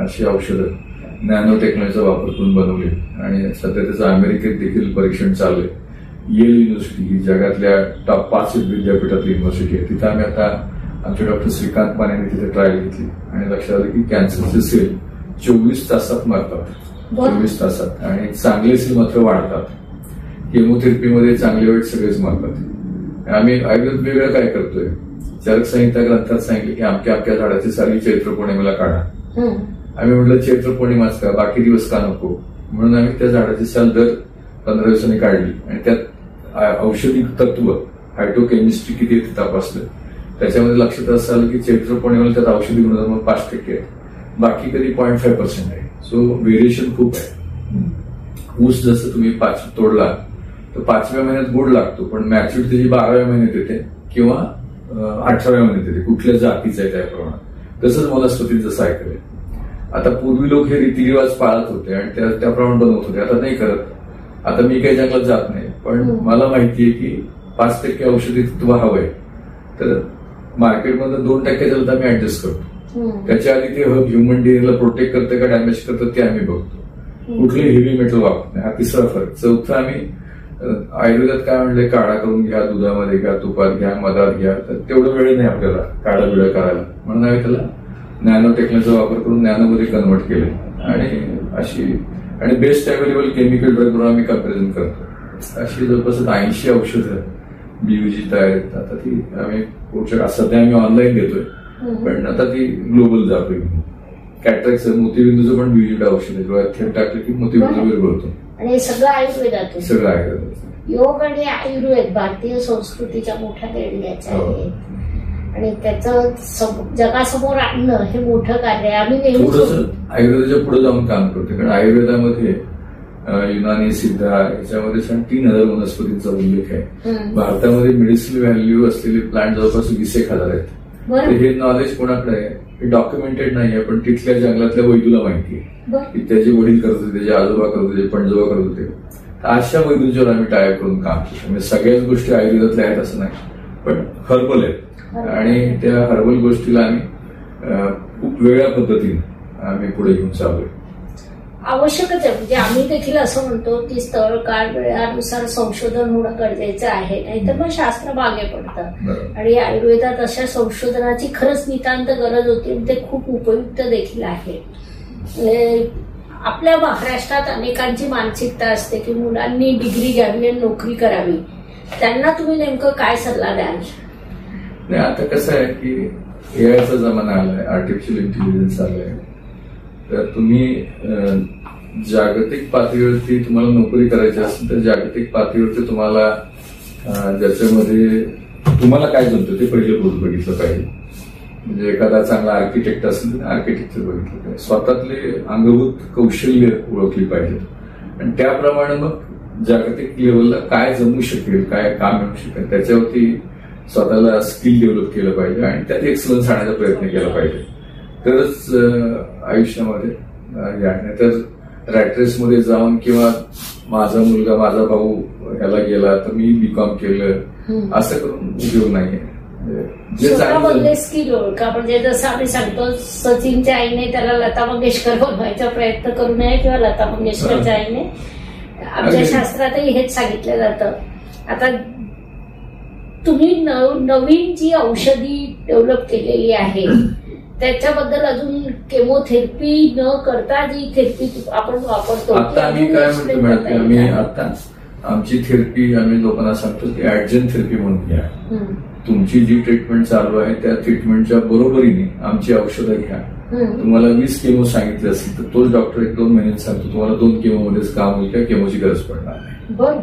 अशी औषधं नॅनो टेक्नॉलॉजीचा वापर करून बनवली आणि सध्या त्याचं अमेरिकेत देखील परीक्षण चालू आहे. येल युनिव्हर्सिटी ही जगातल्या टॉप 5 विद्यापीठातली युनिव्हर्सिटी आहे. तिथं आम्ही आता आमचे डॉक्टर श्रीकांत पाण्याने तिथे ट्रायल घेतली आणि लक्षात आलं की कॅन्सरचे सेल 24 तासात मरतात, 24 तासात, आणि चांगले सेल मात्र वाढतात. केमोथेरपीमध्ये चांगले वाईट सगळेच मरतात. आम्ही आयुर्वेद वेगळं काय करतोय, चरक संहिता ग्रंथात सांगितलं की अमक्या झाडाची साली चैत्र पौर्णिमेला काढा. आम्ही म्हटलं चैत्र पौर्णिमाच का, बाकी दिवस का नको, म्हणून आम्ही त्या झाडाची साल दर 15 दिवसांनी काढली आणि त्यात औषधी तत्व, हायड्रोकेमिस्ट्री किती ते तपासलं. त्याच्यामध्ये लक्षात असं आलं की चैत्र पौर्णिमेला त्यात औषधी गुणधर्म 5% आहे, बाकी कधी 0.5% आहे. सो व्हेरिएशन खूप आहे. ऊस जसं तुम्ही 5 तोडला तर 5व्या महिन्यात गोड लागतो, पण मॅच्युरिटी त्याची 12व्या महिन्यात येते किंवा 18व्या महिन्यात येते, कुठल्या जातीचं आहे त्याप्रमाणे. तसंच वनस्पतीत जसं ऐकलंय. आता पूर्वी लोक हे रीतिरिवाज पाळत होते आणि त्याप्रमाणे बनवत होते, आता नाही करत. आता मी काही जंगलात जात नाही, पण मला माहितीये की 5% औषधी तत्व हवंय, तर मार्केटमध्ये 2% झालं तर आम्ही ऍडजस्ट करतो. त्याच्या आधी ते ह्युमन डिएनएला प्रोटेक्ट करतं का डॅमेज करतं ते आम्ही बघतो. कुठले हेवी मेटल वापरत नाही, हा 3रा फरक. 4था आम्ही आयुर्वेदात काय म्हणले, काढा करून घ्या, दुधामध्ये घ्या, तुपात घ्या, मधात घ्या, तर तेवढं वेळ नाही आपल्याला काढा बिळा करायला, म्हणून आम्ही त्याला नॅनो टेक्नॉलॉजीचा वापर करून नॅनोमध्ये कन्वर्ट केले आणि अशी आणि बेस्ट अवेलेबल केमिकल ड्रग म्हणून आम्ही कंपॅरिझन करतो. अशी जवळपास 80 औषधं बीव्हीजी तयार आहेत. आता ती आम्ही सध्या आम्ही ऑनलाईन देतोय, पण आता ती ग्लोबल जातोय. कॅटरॅक्टचं, मोतीबिंदूचं पण बीव्हीजी औषध आहे, डोळ्यात थेट टाकलं की मोतीबिंदू वेगळं होतो. आणि सगळं आयुर्वेदातून, सगळं आयुर्वेदात. योग आणि आयुर्वेद भारतीय संस्कृतीच्या मोठ्या देणग्याच्या आहेत आणि त्याचं जगासमोर आणणं हे मोठं कार्य आहे. आम्ही नेहमी आयुर्वेदाच्या पुढे जाऊन काम करतो, कारण आयुर्वेदामध्ये युनानी सिद्ध याच्यामध्ये 3,000 वनस्पतींचा उल्लेख आहे. भारतामध्ये मेडिसिनल व्हॅल्यू असलेले प्लांट जवळपास 20,000 आहेत. तर हे नॉलेज कोणाकडे आहे? हे डॉक्युमेंटेड नाही आहे, पण तिथल्या जंगलातल्या वैदूला माहिती आहे की त्याचे वडील करत होते, त्याचे आजोबा करत होते, पणजोबा करत होते. तर अशा वैदूंच्यावर आम्ही टायप करून काम केलं. म्हणजे सगळ्याच गोष्टी आयुर्वेदातल्या आहेत असं नाही, पण हर्बल आहेत आणि त्या हर्बल गोष्टीला आम्ही खूप वेगळ्या पद्धतीने आम्ही पुढे घेऊन चाललोय. आवश्यकच आहे. म्हणजे आम्ही देखील असं म्हणतो की स्थळ काळ वेळानुसार संशोधन होणं गरजेचं आहे, नाहीतर मग शास्त्र मागे पडतं. आणि आयुर्वेदात अशा संशोधनाची खरंच नितांत गरज होती आणि ते खूप उपयुक्त देखील आहे. आपल्या महाराष्ट्रात अनेकांची मानसिकता असते की मुलांनी डिग्री घ्यावी आणि नोकरी करावी. त्यांना तुम्ही नेमकं काय सल्ला द्याल? नाही, आता कसं आहे की एआयचा जमाना आलाय, आर्टिफिशियल इंटेलिजन्स आलाय. तर तुम्ही जागतिक पातळीवरती तुम्हाला नोकरी करायची असेल तर जागतिक पातळीवरती तुम्हाला ज्याच्यामध्ये तुम्हाला काय जमतं ते पहिलं बघितलं पाहिजे. म्हणजे एखादा चांगला आर्किटेक्ट असेल तर आर्किटेक्चर बघितलं पाहिजे. स्वतःतले अंगभूत कौशल्य ओळखली पाहिजेत आणि त्याप्रमाणे मग जागतिक लेवलला काय जमू शकेल, काय काम मिळू शकेल त्याच्यावरती स्वतःला स्किल डेव्हलप केलं पाहिजे आणि त्यात एक्सलन्स आणण्याचा प्रयत्न केला पाहिजे. तरच आयुष्यामध्ये नाही तर रॅट रेसमध्ये जाऊन किंवा माझा मुलगा माझा भाऊ ह्याला गेला तर मी बीकॉम केलं असं करून उपयोग नाहीये. स्वतःमधले स्किल ओळखा. म्हणजे जसं आम्ही सांगतो सचिनच्या आईने त्याला लता मंगेशकर बनवायचा प्रयत्न करू नये किंवा लता मंगेशकरच्या आईने. आमच्या शास्त्रातही हेच सांगितलं जातं. आता तुम्ही नवीन जी औषधी डेव्हलप केलेली आहे त्याच्याबद्दल अजून केमोथेरपी न करता जी थेरपी आपण वापरतो आता आम्ही काय म्हणतो मॅडम, आम्ही आता आमची थेरपी आम्ही लोकांना सांगतो की ऍडजंट थेरपी म्हणून घ्या. तुमची जी ट्रीटमेंट चालू आहे त्या ट्रीटमेंटच्या बरोबरीने आमची औषधं घ्या. तुम्हाला 20 केमो सांगितले असेल तर तोच डॉक्टर 1-2 महिन्यात सांगतो तुम्हाला 2 केमोमध्येच काम होईल, किंवा केमोची गरज पडणार नाही.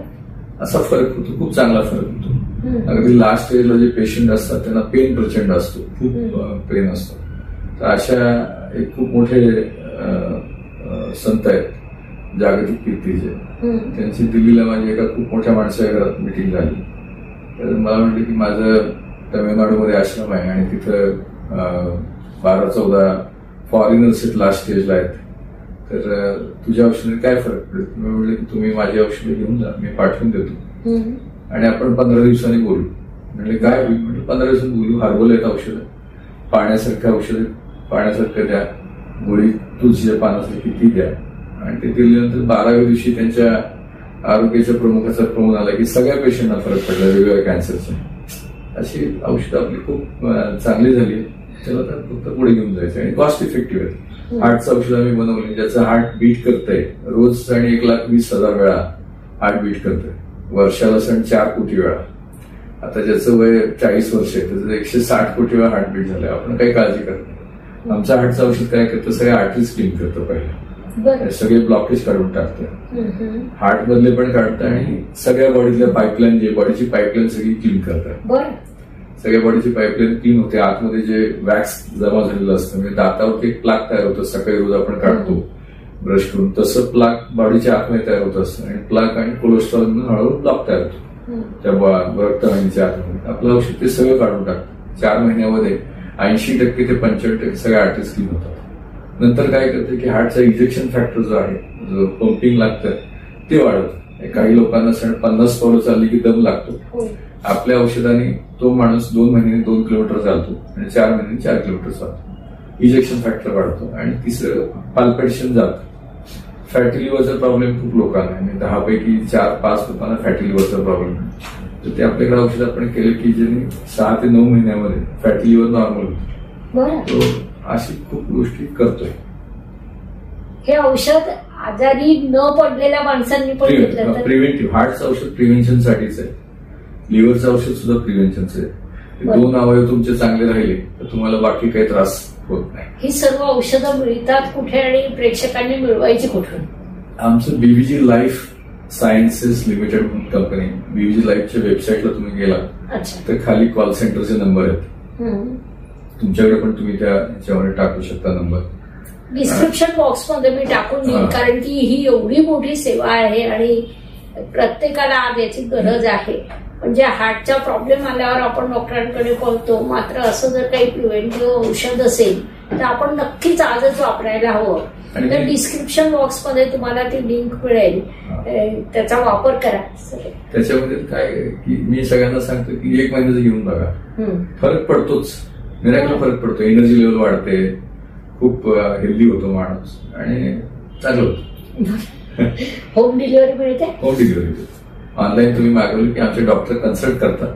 असा फरक होतो, खूप चांगला फरक होतो. अगदी लास्ट स्टेजला जे पेशंट असतात त्यांना पेन प्रचंड असतो, खूप पेन असतो. तर अशा एक खूप मोठे संत आहेत जागतिक कीर्तीचे, त्यांची दिल्लीला माझी एका खूप मोठ्या माणसाच्या घरात मिटिंग झाली. तर मला म्हटलं की माझं तमिळनाडूमध्ये आश्रम आहे आणि तिथं 12-14 फॉरेनर्स लास्ट स्टेजला आहेत. तर तुझ्या औषधाने काय फरक पडेल? मी म्हटलं की तुम्ही माझी औषधे घेऊन जा, मी पाठवून देतो आणि आपण 15 दिवसांनी बोलू. म्हणजे काय होईल? म्हणजे 15 दिवसांनी बोलू. हर्बल आहेत औषधं, पाण्यासारख्या औषधं पाण्यासारखं द्या, गोळी तुळशीच्या पानासारखी ती द्या. आणि ते दिल्यानंतर 12व्या दिवशी त्यांच्या आरोग्याच्या प्रमुखाचा फोन आला की सगळ्या पेशंटना फरक पडला वेगवेगळ्या कॅन्सरचे. अशी औषधं आपली खूप चांगली झाली. त्याला तर फक्त पुढे घेऊन जायचं आणि कॉस्ट इफेक्टिव्ह आहे. हार्टचं औषध आम्ही बनवले ज्याचं हार्ट बीट करतंय रोज आणि 1,20,000 वेळा हार्ट बीट करतंय, वर्षाला 4 कोटी वेळा. आता ज्याचं वय 40 वर्ष आहे त्याचं 160 कोटी वेळा हार्ट बीट झालंय. आपण काही काळजी करत नाही. आमचं हार्टचं औषध काय करतं, सगळे आर्टरीज क्लीन करतं पहिलं, सगळे ब्लॉकेज काढून टाकतं, हार्ट मधले पण काढतं आणि सगळ्या बॉडीतल्या पाईपलाईन, जे बॉडीची पाईपलाईन सगळी क्लीन करतात. सगळ्या बॉडीची पाईपलाईन क्लीन होते. आतमध्ये जे वॅक्स जमा झालेलं असतं, म्हणजे दातावरती एक प्लाक तयार होतं, सकाळी रोज आपण काढतो ब्रश करून, तसं प्लाक बॉडीच्या आतमध्ये तयार होत असतं आणि प्लाक आणि कोलेस्ट्रॉल म्हणून हळूहळू ब्लॉक तयार होतो त्या रक्तवाहिनीच्या आतमध्ये. आपलं औषध ते सगळं काढून टाकतं. 4 महिन्यामध्ये 80% ते 95% सगळ्या आर्टरीज क्लीन होतात. नंतर काय करते की हार्टचा इंजेक्शन फॅक्टर जो आहे, जो पंपिंग लागतं ते वाढवतं. काही लोकांना 50 पावलं चालली की दम लागतो. आपल्या औषधाने तो माणूस 2 महिन्याने 2 किलोमीटर चालतो आणि 4 महिन्याने 4 किलोमीटर चालतो. इंजेक्शन फॅक्टर वाढतो. आणि तिसरं पाल्पेटेशन जातं. फॅटी लिव्हरचा प्रॉब्लेम खूप लोकांना आहे, 10 पैकी 4-5 लोकांना फॅटी लिव्हरचा प्रॉब्लेम आहे. तर ते आपल्याकडे औषध आपण केले की ज्यांनी 6 ते 9 महिन्यामध्ये फॅटी लिव्हर नॉर्मल होतो. अशी खूप गोष्टी करतोय. हे औषध आजारी न पडलेल्या माणसांनी पण घेतलं तर प्रिव्हेंटिव्ह. हार्टचं औषध प्रिव्हेन्शनसाठीच आहे, लिव्हरचं औषध सुद्धा प्रिव्हेन्शनचं आहे. 2 अवयव तुमचे चांगले राहिले तर तुम्हाला बाकी काही त्रास होत नाही. ही सर्व औषधं मिळतात कुठे आणि प्रेक्षकांनी मिळवायची कुठून? आमचं बीव्हीजी लाईफ सायन्सेस लिमिटेड म्हणून कंपनी, बीव्हीजी लाईफच्या वेबसाईटला तुम्ही गेला तर खाली कॉल सेंटरचे नंबर आहेत. तुमच्याकडे पण तुम्ही त्या ह्याच्यावर टाकू शकता नंबर. डिस्क्रिप्शन बॉक्समध्ये मी टाकून देईन, कारण की ही एवढी मोठी सेवा आहे आणि प्रत्येकाला आज याची गरज आहे. म्हणजे हार्टचा प्रॉब्लेम आल्यावर आपण डॉक्टरांकडे पळतो, मात्र असं जर काही प्रिव्हेंटिव्ह औषध असेल तर आपण नक्कीच आजच वापरायला हवं. तर डिस्क्रिप्शन बॉक्समध्ये तुम्हाला ती लिंक मिळेल, त्याचा वापर करा. त्याच्यामध्ये काय की मी सगळ्यांना सांगतो की 1 महिन्याचं घेऊन बघा, फरक पडतोच, मिराकल फरक पडतो. एनर्जी लेवल वाढते, खूप हेल्दी होतो माणूस आणि चांगलं होतं. होम डिलिव्हरी मिळते. होम डिलिव्हरी ऑनलाईन तुम्ही मागवली की आमचे डॉक्टर कन्सल्ट करतात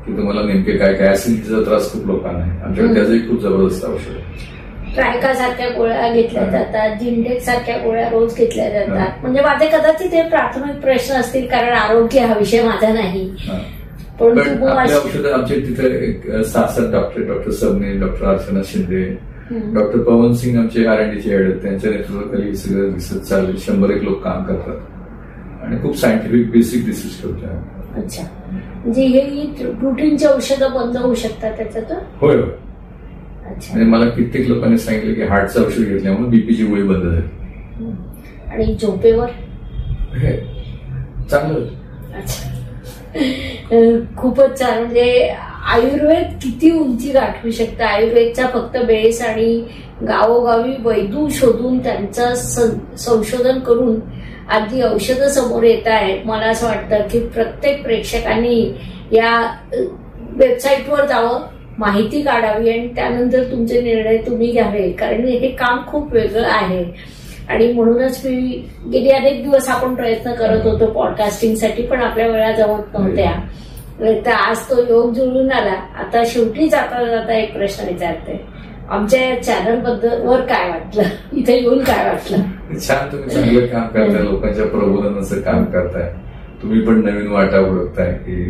की तुम्हाला नेमके काय काय. ऍसिडिटीचा त्रास खूप लोकांना आहे आमच्याकडे, त्याचंही खूप जबरदस्त औषध आहे. ट्रायका सारख्या गोळ्या घेतल्या जातात, जिंडेक्स सारख्या गोळ्या रोज घेतल्या जातात. म्हणजे माझे कदाचित हे प्राथमिक प्रश्न असतील, कारण आरोग्य हा विषय माझा नाही. पण आपल्या औषधं आमच्या तिथे 6-7 डॉक्टर सबने, डॉक्टर अर्चना शिंदे, डॉक्टर पवन सिंग आमचे R&Dचे हेड आहेत, त्यांच्या नेतृत्वाखाली सगळं रिसर्च चालू. 100 लोक काम करतात आणि खूप सायंटिफिक बेसिक रिसर्च करतात. अच्छा, म्हणजे हे प्रोटीनची औषधं बंद होऊ शकतात त्याच्यातून? होय होय. आणि मला कित्येक लोकांनी सांगितलं की हार्टचं औषध घेतल्यामुळे बीपीची गोळी बंद झाली. आणि झोपेवर चांगलं. अच्छा, खूपच छान. म्हणजे आयुर्वेद किती उंची गाठवू शकतं. आयुर्वेदचा फक्त बेस आणि गावोगावी वैद्य शोधून त्यांचं संशोधन करून आज जी औषधं समोर येत आहेत, मला असं वाटतं की प्रत्येक प्रेक्षकांनी या वेबसाईटवर जावं, माहिती काढावी आणि त्यानंतर तुमचे निर्णय तुम्ही घ्यावे, कारण हे काम खूप वेगळं आहे. आणि म्हणूनच मी गेली अनेक दिवस आपण प्रयत्न करत होतो पॉडकास्टिंगसाठी, पण आपल्या वेळा जमत नव्हत्या. तर आज तो योग जुळून आला. आता शेवटी जाता जाता एक प्रश्न विचारते, आमच्या चॅनल बद्दल काय वाटलं, इथे येऊन काय वाटलं? छान, तुम्ही चांगलं काम करताय, लोकांच्या प्रबोधनाचं काम करताय. तुम्ही पण नवीन वाटा ओळखताय की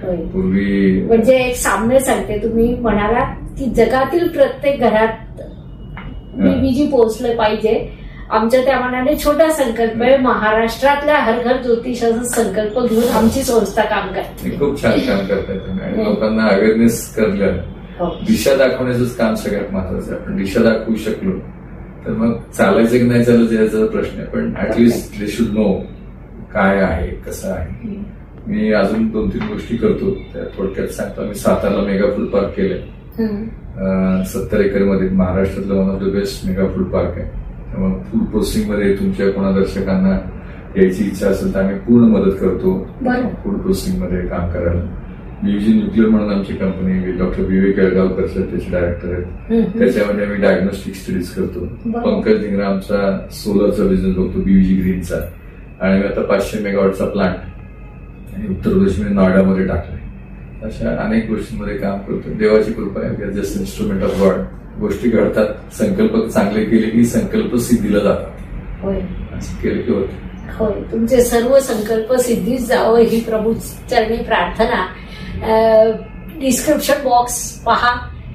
पूर्वी. म्हणजे एक साम्य सांगते, तुम्ही म्हणाला की जगातील प्रत्येक घरात बीबीजी पोहोचलं पाहिजे. आमच्या त्या मनाने छोटा संकल्प आहे, महाराष्ट्रातल्या हर घर ज्योतिषाचा संकल्प घेऊन आमची संस्था काम करते. खूप छान काम करताय तुम्ही आणि लोकांना अवेअरनेस करणं, दिशा दाखवण्याचंच काम सगळ्यात महत्वाचं आहे. आपण दिशा दाखवू शकलो तर मग चालायचं की नाही चालायचं याचा प्रश्न आहे, पण ऍटलिस्ट दे शुड नो काय आहे, कसं आहे. मी अजून 2-3 गोष्टी करतो, त्या थोडक्यात सांगतो. आम्ही सातारला मेगा फूड पार्क केलंय 70 एकरमध्ये. महाराष्ट्रातलं one of the best mega food park आहे. त्यामुळे फूड प्रोसेसिंग मध्ये तुमच्या कोणा दर्शकांना यायची इच्छा असेल तर आम्ही पूर्ण मदत करतो फूड प्रोसेसिंग मध्ये काम करायला. बीवीजी न्यूक्लिअर म्हणून आमची कंपनी, डॉक्टर विवेक येळगावकर सर त्याचे डायरेक्टर आहेत. त्याच्यामध्ये आम्ही डायग्नोस्टिक स्टडीज करतो. पंकज धिंगरा आमचा सोलरचा बिझनेस बघतो, बीवीजी ग्रीनचा. आणि आता 500 मेगावॉटचा प्लांट आणि उत्तर प्रदेशमध्ये नॉयडामध्ये टाकलाय. अशा अनेक गोष्टींमध्ये काम करतो. देवाची कृपा आहे, जस्ट इन्स्ट्रुमेंट ऑफ गॉड. गोष्टी घडतात, संकल्प चांगले केले की संकल्प सिद्धीला जातात. असं केलं की होतं. होय, तुमचे सर्व संकल्प सिद्धीच जावं ही प्रभू चरणी प्रार्थना. डिस्क्रिप्शन बॉक्स पहा.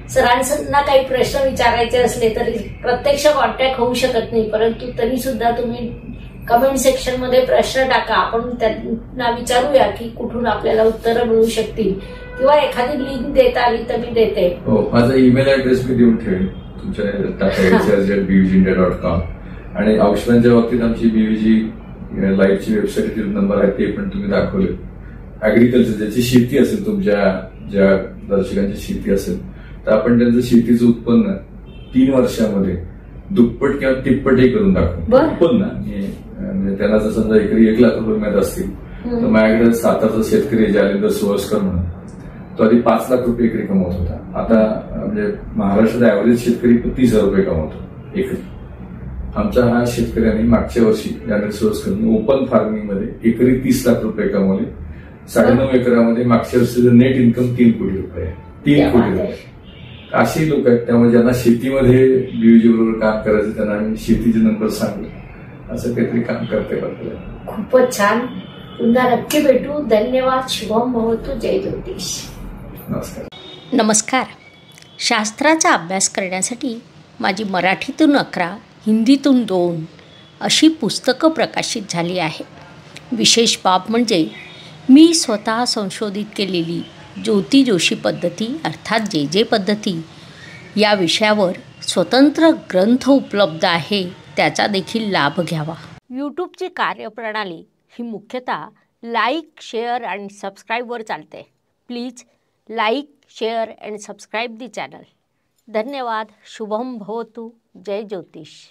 सरांना काही प्रश्न विचारायचे असले तरी प्रत्यक्ष कॉन्टॅक्ट होऊ शकत नाही, परंतु तरी सुद्धा तुम्ही कमेंट सेक्शन मध्ये प्रश्न टाका. आपण त्यांना विचारूया की कुठून आपल्याला उत्तरं मिळू शकतील, किंवा एखादी लिंक देता आली तर मी देते. हो, माझा ईमेल ऍड्रेस मी देऊन ठेवेन तुमच्या tata@bvg.com. आणि औषधांच्या बाबतीत आमची बीवीजी लाईव्हची वेबसाईट नंबर आहे, ते पण तुम्ही दाखवले. अॅग्रिकल्चर, ज्याची शेती असेल, तुमच्या ज्या दर्शकांची शेती असेल, तर आपण त्यांचं शेतीचं उत्पन्न 3 वर्षामध्ये दुप्पट किंवा तिप्पटही करून दाखवू. उत्पन्न म्हणजे त्यांना जर समजा एकरी 1 लाख रुपये मिळत असतील तर माझ्याकडे सातारचा शेतकरी जालिंदर सुवस्कर म्हणून, तो आधी 5 लाख रुपये एकरी कमवत होता. आता म्हणजे महाराष्ट्रात ऍव्हरेज शेतकरी 30,000 रुपये कमवतो एकरी. आमचा हा शेतकऱ्यांनी मागच्या वर्षी जालिंदर सुवस्करनी ओपन फार्मिंग मध्ये एकरी 30 लाख रुपये कमवले. 9.5 एकरामध्ये मागच्या वर्षीचं नेट इन्कम 3 कोटी रुपये आहे. 3 कोटी रुपये. अशी लोक आहेत, त्यामुळे ज्यांना शेतीमध्ये बीवीजी बरोबर काम करायचं त्यांना आम्ही शेतीचे नंबर सांगू, असं काहीतरी काम करता येईल. खूपच छान. पुन्हा नक्की भेटू. धन्यवाद. शुभम भवतु. जय ज्योतिष. नमस्कार. शास्त्राचा अभ्यास करण्यासाठी माझी मराठीतून 11, हिंदीतून 2 अशी पुस्तकं प्रकाशित झाली आहे. विशेष बाब म्हणजे मी स्वतः संशोधित केलेली ज्योती जोशी पद्धती अर्थात JJ पद्धती या विषयावर स्वतंत्र ग्रंथ उपलब्ध आहे, त्याचा देखील लाभ घ्यावा. यूट्यूबची कार्यप्रणाली ही मुख्यतः लाईक, शेअर आणि सबस्क्राईबवर चालते. Please like, share and subscribe the channel. धन्यवाद. शुभम भवतु. जय ज्योतिष.